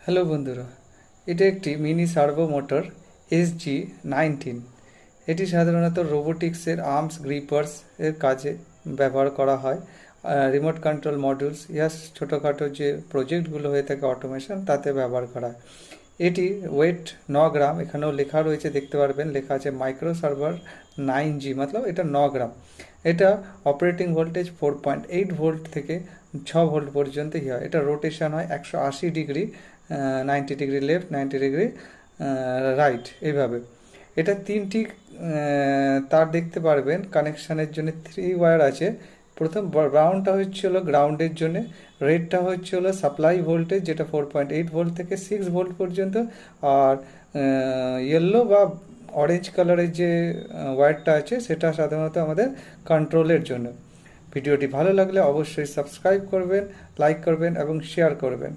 Hello বন্ধুরা, এটা একটি মিনি সার্ভো মোটর SG19। এটি সাধারণত রোবোটিক্সের আর্মস গ্রিপার্স এর কাজে ব্যবহার করা হয়। রিমোট কন্ট্রোল মডিউলস ইয়া ছোটোখাটো যে প্রজেক্টগুলো হয়ে থাকে অটোমেশন তাতে ব্যবহার করা হয়। এটি ওয়েট 9 গ্রাম, এখানেও লেখা রয়েছে, দেখতে পারবেন লেখা আছে মাইক্রো সার্ভার 9G, মতলব এটা 9 গ্রাম। এটা অপারেটিং ভোল্টেজ 4.8 ভোল্ট থেকে 6 ভোল্ট পর্যন্ত হয়। এটা রোটেশন হয় 180 degree, 90 degree left, 90 degree right, এইভাবে। এটা তিনটি তার দেখতে পারবেন কানেকশানের জন্য, 3 ওয়্যার আছে। প্রথম ব্রাউনটা হচ্ছিল গ্রাউন্ডের জন্য, রেডটা হচ্ছিল সাপ্লাই ভোল্টেজ, যেটা 4.8 ভোল্ট থেকে 6 ভোল্ট পর্যন্ত, আর ইয়েলো বা অরেঞ্জ কালারের যে ওয়্যারটা আছে সেটা সাধারণত আমাদের কন্ট্রোলের জন্য। ভিডিওটি ভালো লাগলে অবশ্যই সাবস্ক্রাইব করবেন, লাইক করবেন এবং শেয়ার করবেন।